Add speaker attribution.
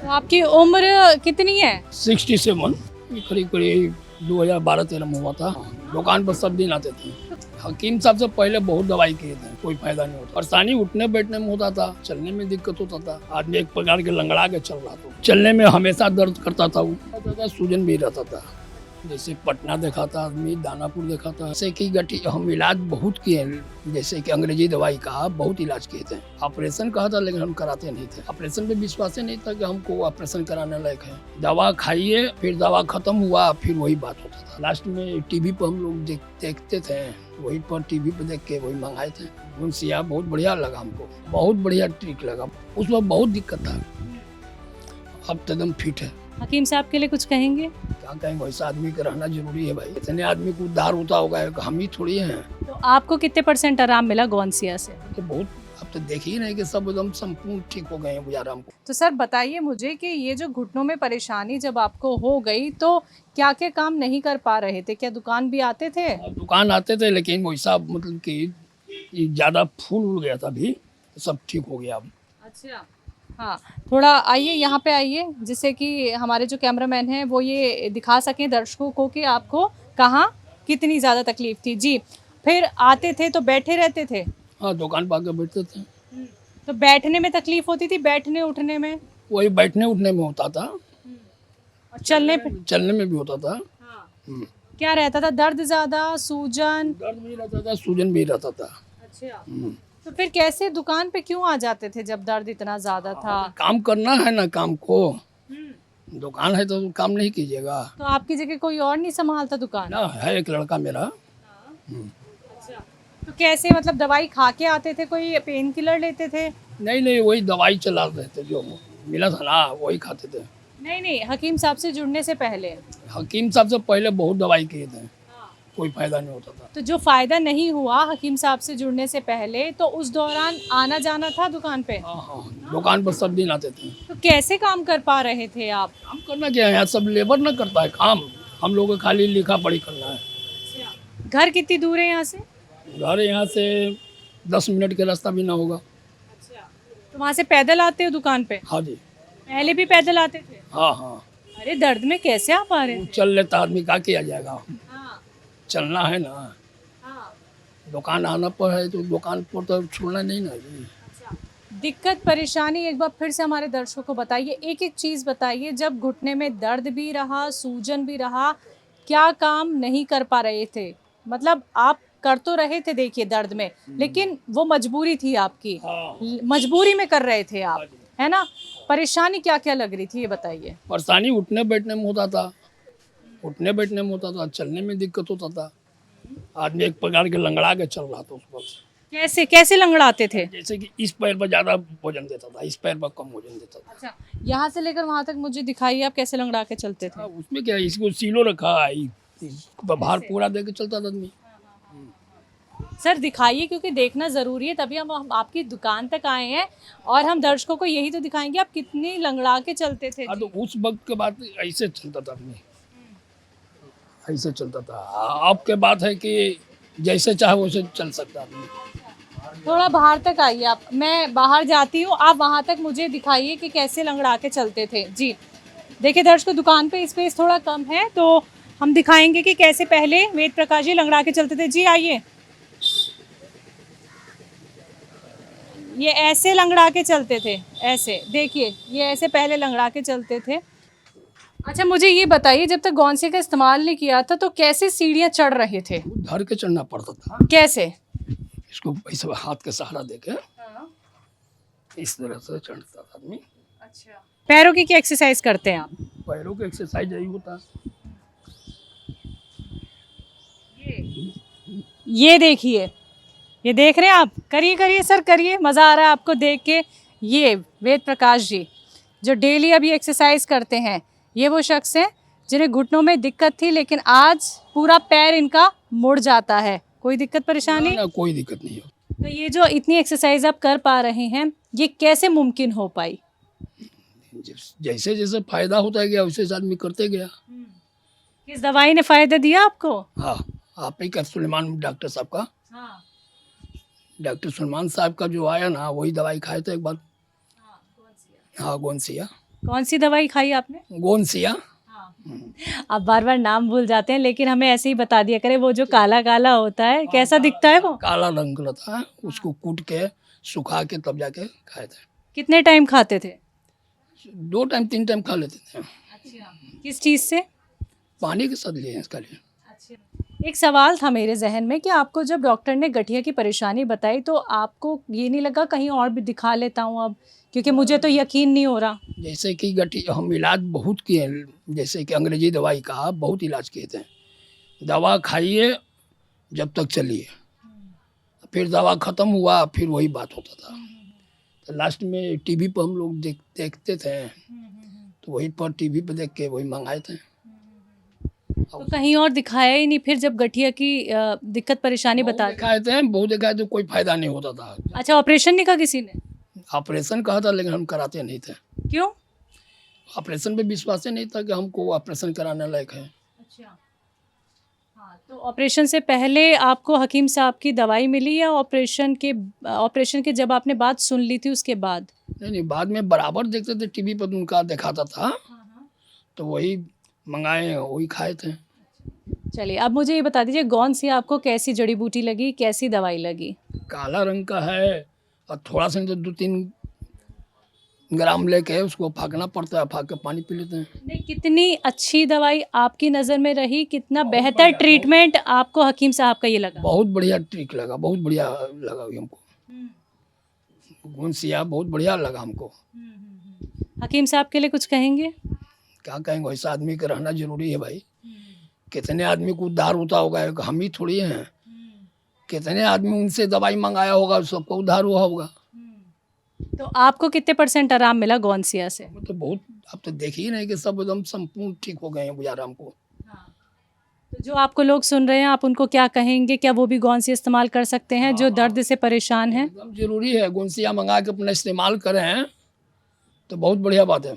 Speaker 1: तो आपकी उम्र कितनी है?
Speaker 2: 67। करीब करीब 2012-13 में हुआ था। दुकान पर सब दिन आते थे। हकीम साहब से पहले बहुत दवाई किए थे, कोई फायदा नहीं होता। परेशानी उठने बैठने में होता था, चलने में दिक्कत होता था। आदमी एक प्रकार के लंगड़ा के चल रहा था, चलने में हमेशा दर्द करता था। वो सूजन भी रहता था। जैसे पटना देखा था आदमी, दानापुर देखा था। जैसे कि गठी हम इलाज बहुत किए, जैसे कि अंग्रेजी दवाई का बहुत इलाज किए थे। ऑपरेशन कहा था लेकिन हम कराते नहीं थे। ऑपरेशन पे विश्वास ही नहीं था कि हमको ऑपरेशन कराने लायक है। दवा खाइए, फिर दवा खत्म हुआ, फिर वही बात होता था। लास्ट में टीवी पर हम लोग देखते थे, वही पर टीवी पे देख के वही मंगाए थे। गुनसिया बहुत बढ़िया लगा हमको, बहुत बढ़िया ट्रिक लगा। उस वक्त बहुत दिक्कत था, अब तो एकदम फिट है।
Speaker 1: हकीम साहब के लिए कुछ कहेंगे?
Speaker 2: क्या कहेंगे, वैसा आदमी का रहना जरूरी है भाई। इतने आदमी को उद्धार होता होगा, हम ही थोड़ी हैं।
Speaker 1: तो आपको कितने % आराम मिला गोंसिया से?
Speaker 2: तो बहुत, अब तो देख ही नहीं कि सब एकदम संपूर्ण ठीक हो गए हैं गुजारा हमको।
Speaker 1: तो सर बताइए मुझे कि ये जो घुटनों में परेशानी जब आपको हो गई तो क्या क्या काम नहीं कर पा रहे थे? क्या दुकान भी आते थे?
Speaker 2: दुकान आते थे लेकिन वैसा मतलब कि ज़्यादा फूल उड़ गया था, अभी सब ठीक हो गया अब।
Speaker 1: अच्छा, हाँ, थोड़ा आइए यहाँ पे आइए, जिससे कि हमारे जो कैमरामैन हैं वो ये दिखा सकें दर्शकों को कि आपको कहाँ कितनी ज़्यादा तकलीफ थी। जी, फिर आते थे तो बैठे रहते थे?
Speaker 2: हाँ, दुकान पर आकर बैठते थे।
Speaker 1: तो बैठने में तकलीफ होती थी, बैठने उठने में?
Speaker 2: वही बैठने उठने में होता था,
Speaker 1: और चलने पे?
Speaker 2: चलने में भी होता था।
Speaker 1: हाँ। क्या रहता था, दर्द ज़्यादा, सूजन?
Speaker 2: दर्द भी रहता था, सूजन भी रहता था।
Speaker 1: अच्छा, तो फिर कैसे दुकान पे क्यों आ जाते थे जब दर्द इतना ज्यादा था?
Speaker 2: काम करना है ना, काम को दुकान है तो काम नहीं कीजिएगा।
Speaker 1: तो आपकी जगह कोई और नहीं संभालता दुकान?
Speaker 2: ना, है एक लड़का मेरा।
Speaker 1: अच्छा, तो कैसे मतलब दवाई खा के आते थे, कोई पेन किलर लेते थे?
Speaker 2: नहीं नहीं, वही दवाई चला रहे थे, जो मिला था ना वही खाते थे।
Speaker 1: नहीं नहीं, हकीम साहब से जुड़ने से पहले?
Speaker 2: हकीम साहब से पहले बहुत दवाई किए थे, कोई फायदा नहीं होता था।
Speaker 1: तो जो फायदा नहीं हुआ हकीम साहब से जुड़ने से पहले, तो उस दौरान आना जाना था दुकान पे?
Speaker 2: हाँ हाँ, दुकान पर सब दिन आते थे।
Speaker 1: तो कैसे काम कर पा रहे थे आप?
Speaker 2: काम करना क्या है, यहाँ सब लेबर ना करता है काम, हम लोगों को खाली लिखा पढ़ी करना है।
Speaker 1: घर कितनी दूर है यहाँ से?
Speaker 2: घर यहाँ से 10 मिनट के रास्ता भी ना होगा।
Speaker 1: तो वहाँ से पैदल आते हो दुकान पे?
Speaker 2: हाँ जी।
Speaker 1: पहले भी पैदल आते थे?
Speaker 2: हाँ हाँ,
Speaker 1: अरे दर्द में कैसे आ पा रहे थे?
Speaker 2: चल लेता आदमी, क्या किया जाएगा,
Speaker 1: हाँ,
Speaker 2: चलना है ना।
Speaker 1: हाँ।
Speaker 2: दुकान आना पर है तो दुकान पर तो छोड़ना नहीं ना जी।
Speaker 1: दिक्कत परेशानी एक बार फिर से हमारे दर्शकों को बताइए, एक एक चीज़ बताइए। जब घुटने में दर्द भी रहा, सूजन भी रहा, क्या काम नहीं कर पा रहे थे? मतलब आप कर तो रहे थे देखिए दर्द में, लेकिन वो मजबूरी थी आपकी।
Speaker 2: हाँ।
Speaker 1: मजबूरी में कर रहे थे आप, है ना? परेशानी क्या क्या लग रही थी ये बताइए।
Speaker 2: परेशानी उठने बैठने में होता था, उठने बैठने में होता था, चलने में दिक्कत होता था। आदमी एक प्रकार के लंगड़ा के चल रहा था उस वक्त।
Speaker 1: कैसे कैसे लंगड़ाते थे?
Speaker 2: जैसे कि इस पैर पर ज़्यादा वजन देता था, इस पैर पर कम वजन देता था।
Speaker 1: अच्छा, यहाँ से लेकर वहाँ तक मुझे दिखाइए आप कैसे लंगड़ा के चलते थे।
Speaker 2: हाँ, उसमें क्या है, इसको सीलो रखा है, इस पर भार पूरा दे के चलता था आदमी।
Speaker 1: सर दिखाइए, क्योंकि देखना ज़रूरी है, तभी हम आपकी दुकान तक आए हैं और हम दर्शकों को यही तो दिखाएंगे आप कितनी लंगड़ा के चलते थे।
Speaker 2: हाँ, तो उस वक्त के बाद ऐसे चलता था आदमी, ऐसे चलता था। अब के बात है कि जैसे चाहे वैसे चल सकता आदमी।
Speaker 1: थोड़ा बाहर तक आइए आप, मैं बाहर जाती हूँ, आप वहाँ तक मुझे दिखाइए कि कैसे लंगड़ा के चलते थे। जी देखिए दर्शकों, दुकान पे स्पेस थोड़ा कम है तो हम दिखाएंगे कि कैसे पहले वेद प्रकाश जी लंगड़ा के चलते थे। जी आइए, ये ऐसे लंगड़ा के चलते थे, ऐसे देखिए, ये ऐसे पहले लंगड़ा के चलते थे। अच्छा मुझे ये बताइए, जब तक गोंसे का इस्तेमाल नहीं किया था तो कैसे सीढ़ियाँ चढ़ रहे थे?
Speaker 2: धर के चढ़ना पड़ता था,
Speaker 1: कैसे?
Speaker 2: इसको ऐसे हाथ के सहारा देके इस तरह से चढ़ता था आदमी।
Speaker 1: अच्छा, पैरों की क्या एक्सरसाइज करते हैं आप?
Speaker 2: पैरों की एक्सरसाइज यही होता।
Speaker 1: ये देखिए, ये देख रहे हैं आप, करिए करिए सर करिए, मज़ा आ रहा है आपको देख के। ये वेद प्रकाश जी जो डेली अभी एक्सरसाइज करते हैं, ये वो शख्स हैं जिन्हें घुटनों में दिक्कत थी, लेकिन आज पूरा पैर इनका मुड़ जाता है। कोई दिक्कत परेशानी?
Speaker 2: ना, कोई दिक्कत नहीं हो।
Speaker 1: तो ये जो इतनी एक्सरसाइज आप कर पा रहे हैं, ये कैसे मुमकिन हो पाई?
Speaker 2: जैसे जैसे फायदा होता गया वैसे आदमी करते गया।
Speaker 1: किस दवाई ने फायदा दिया आपको?
Speaker 2: हाँ, आप ही का सुलेमान डॉक्टर साहब का,
Speaker 1: हाँ,
Speaker 2: डॉक्टर सुलेमान साहब का जो आया ना, वही दवाई खाए थे एक बार। हाँ, गोंसिया।
Speaker 1: कौन सी दवाई खाई आपने?
Speaker 2: गोंसिया।
Speaker 1: आप बार बार नाम भूल जाते हैं, लेकिन हमें ऐसे ही बता दिया करें। वो जो काला काला होता है, कैसा दिखता है वो?
Speaker 2: काला रंग का था, उसको कूट के सुखा के तब जाके खाए थे।
Speaker 1: कितने टाइम खाते थे?
Speaker 2: 2 टाइम 3 टाइम खा लेते थे।
Speaker 1: किस चीज़ से?
Speaker 2: पानी के साथ लिए इसका लिए।
Speaker 1: एक सवाल था मेरे जहन में कि आपको जब डॉक्टर ने गठिया की परेशानी बताई तो आपको ये नहीं लगा कहीं और भी दिखा लेता हूँ अब, क्योंकि मुझे तो यकीन नहीं हो रहा।
Speaker 2: जैसे कि हम इलाज बहुत किए, जैसे कि अंग्रेजी दवाई का बहुत इलाज किए थे। दवा खाइए जब तक चलिए, फिर दवा ख़त्म हुआ फिर वही बात होता था। तो लास्ट में टीवी पर हम लोग देखते थे, तो वही पर टीवी पर देख के वही मंगाए थे।
Speaker 1: तो कहीं और दिखाया ही नहीं फिर जब गठिया की दिक्कत परेशानी बता दी?
Speaker 2: दिखाए थे, बहुत दिखाए थे, कोई फायदा नहीं होता था।
Speaker 1: अच्छा, ऑपरेशन नहीं कहा किसी ने?
Speaker 2: ऑपरेशन कहा था लेकिन हम कराते नहीं थे।
Speaker 1: क्यों?
Speaker 2: ऑपरेशन पे विश्वास ही नहीं था कि हमको ऑपरेशन कराने लायक है।
Speaker 1: अच्छा, हाँ, तो ऑपरेशन से पहले आपको हकीम साहब की दवाई मिली या ऑपरेशन के जब आपने बात सुन ली थी उसके बाद?
Speaker 2: नहीं, बाद में बराबर देखते थे टीवी पर, उनका दिखाता था तो वही मंगाए वही खाए थे।
Speaker 1: चलिए, अब मुझे ये बता दीजिए गौन सी आपको कैसी जड़ी बूटी लगी, कैसी दवाई लगी?
Speaker 2: काला रंग का है और थोड़ा सा तो 2-3 ग्राम लेके उसको फाँकना पड़ता है, फाँक के पानी पी लेते हैं।
Speaker 1: नहीं, कितनी अच्छी दवाई आपकी नज़र में रही, कितना बेहतर ट्रीटमेंट आपको हकीम साहब का ये लगा?
Speaker 2: बहुत बढ़िया ट्रिक लगा, बहुत बढ़िया लगा हमको। गोंसिया बहुत बढ़िया लगा हमको।
Speaker 1: हकीम साहब के लिए कुछ कहेंगे?
Speaker 2: क्या कहेंगे, ऐसा आदमी का रहना जरूरी है भाई। कितने आदमी को उद्धार होता होगा, एक हम ही थोड़ी हैं। कितने आदमी उनसे दवाई मंगाया होगा, सबको उद्धार हुआ होगा।
Speaker 1: तो आपको कितने % आराम मिला गौनसिया से?
Speaker 2: तो बहुत, आप तो देख ही नहीं कि सब एकदम संपूर्ण ठीक हो गए हैं गुजारा हमको।
Speaker 1: तो जो आपको लोग सुन रहे हैं, आप उनको क्या कहेंगे? क्या वो भी गौनसिया इस्तेमाल कर सकते हैं जो दर्द से परेशान हैं?
Speaker 2: एकदम जरूरी है, गोंसिया मंगा के अपना इस्तेमाल करें तो बहुत बढ़िया बात है।